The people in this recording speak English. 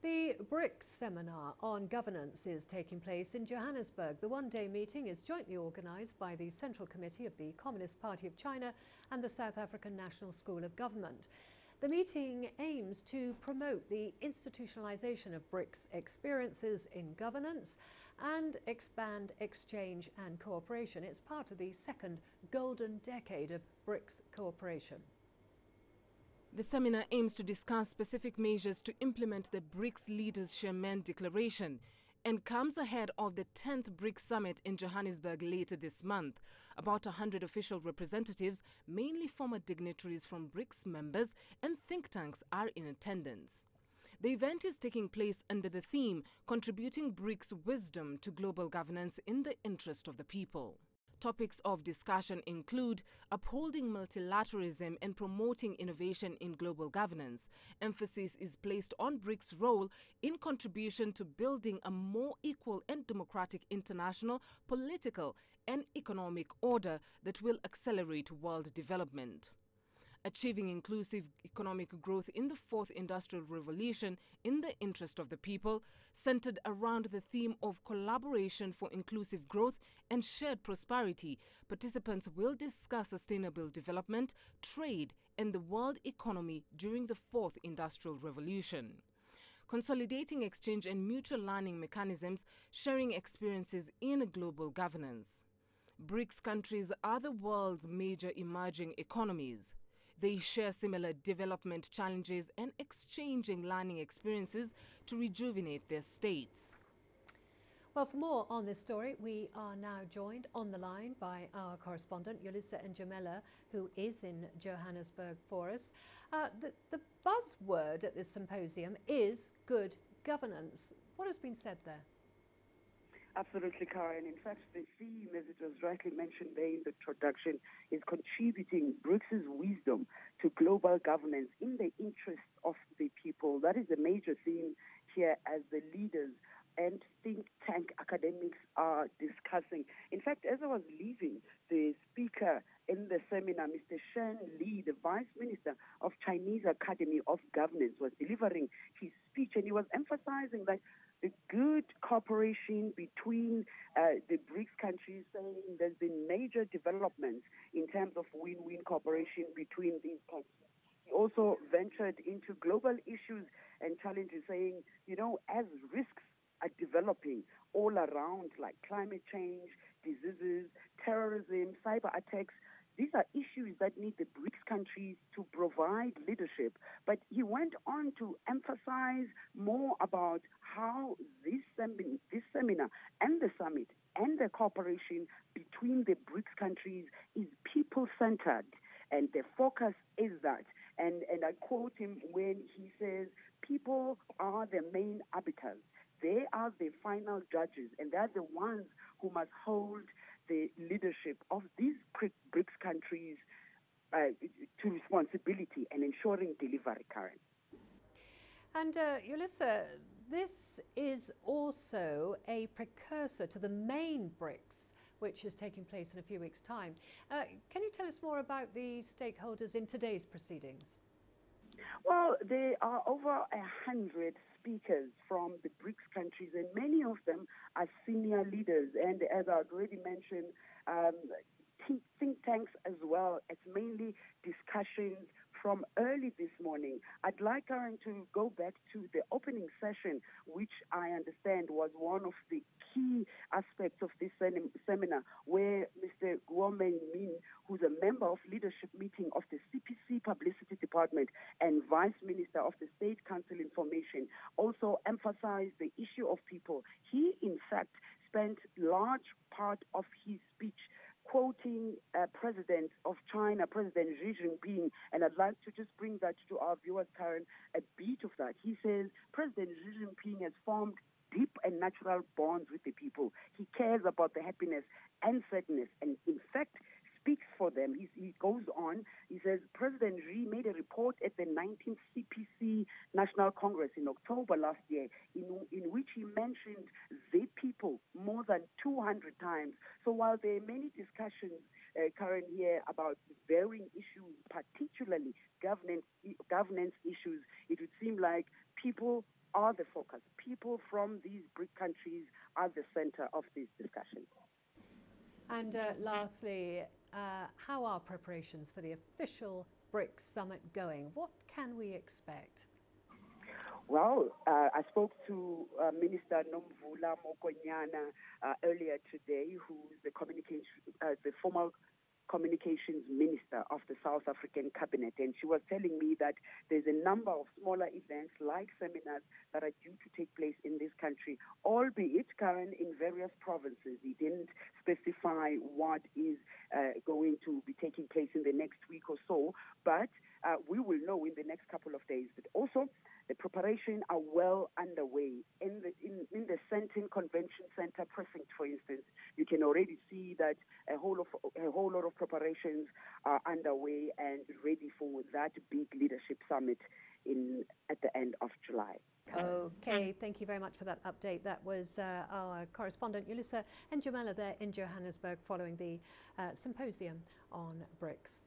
The BRICS Seminar on Governance is taking place in Johannesburg. The one-day meeting is jointly organised by the Central Committee of the Communist Party of China and the South African National School of Government. The meeting aims to promote the institutionalization of BRICS experiences in governance and expand exchange and cooperation. It's part of the second Golden Decade of BRICS cooperation. The seminar aims to discuss specific measures to implement the BRICS Leaders Chairman Declaration and comes ahead of the 10th BRICS Summit in Johannesburg later this month. About 100 official representatives, mainly former dignitaries from BRICS members and think tanks, are in attendance. The event is taking place under the theme Contributing BRICS Wisdom to Global Governance in the Interest of the People. Topics of discussion include upholding multilateralism and promoting innovation in global governance. Emphasis is placed on BRICS' role in contribution to building a more equal and democratic international, political and economic order that will accelerate world development. Achieving inclusive economic growth in the fourth industrial revolution in the interest of the people, centered around the theme of collaboration for inclusive growth and shared prosperity. Participants will discuss sustainable development, trade, and the world economy during the fourth industrial revolution. Consolidating exchange and mutual learning mechanisms, sharing experiences in global governance. BRICS countries are the world's major emerging economies. They share similar development challenges and exchanging learning experiences to rejuvenate their states. Well, for more on this story, we are now joined on the line by our correspondent, Yolisa Njamela, who is in Johannesburg for us. The buzzword at this symposium is good governance. What has been said there? Absolutely, Karen. In fact, the theme, as it was rightly mentioned there in the introduction, is contributing BRICS' wisdom to global governance in the interest of the people. That is the major theme here as the leaders and think tank academics are discussing. In fact, as I was leaving, the speaker in the seminar, Mr. Shen Li, the Vice Minister of Chinese Academy of Governance, was delivering his speech, and he was emphasizing that the good cooperation between the BRICS countries, saying there's been major developments in terms of win-win cooperation between these countries. He also ventured into global issues and challenges, saying, you know, as risks are developing all around, like climate change, diseases, terrorism, cyber attacks, these are issues that need the BRICS countries to provide leadership. But he went on to emphasize more about how this seminar and the summit and the cooperation between the BRICS countries is people-centered. And the focus is that. And I quote him when he says, people are the main arbiters. They are the final judges, and they're the ones who must hold the leadership of these BRICS countries to responsibility and ensuring delivery, Karen. And Yolisa, this is also a precursor to the main BRICS, which is taking place in a few weeks' time. Can you tell us more about the stakeholders in today's proceedings? Well, there are over 100 speakers from the BRICS countries, and many of them are senior leaders. And as I already mentioned, think tanks as well. It's mainly discussions from early this morning. I'd like Karen to go back to the opening session, which I understand was one of the key aspects of this seminar, where Mr. Guomei Min, who's a member of leadership meeting of the CPC Publicity Department and Vice Minister of the State Council Information, also emphasized the issue of people. He, in fact, spent large part of his speech quoting President of China, President Xi Jinping, and I'd like to just bring that to our viewers, Karen, a bit of that. He says, President Xi Jinping has formed deep and natural bonds with the people. He cares about the happiness and sadness, and in fact, speaks for them. He goes on, he says, President Xi made a report at the 19th CPC National Congress in October last year, in which he mentioned the people more than 200 times. So while there are many discussions, Karen, here about varying issues, particularly governance issues, it would seem like people are the focus. People from these BRIC countries are the center of these discussions. And lastly, how are preparations for the official BRICS summit going? What can we expect? Well, I spoke to Minister Nomvula Mokonyana earlier today, who's the former communications minister of the South African cabinet, and she was telling me that there's a number of smaller events like seminars that are due to take place in this country, albeit, Karen, in various provinces. He didn't specify what is going to be taking place in the next week or so, but we will know in the next couple of days. But also, the preparations are well underway. In the Sentin Convention Center precinct, for instance, you can already see that a whole lot of preparations are underway and ready for that big leadership summit at the end of July. Okay, thank you very much for that update. That was our correspondent Yulisa and Jamela there in Johannesburg following the symposium on BRICS.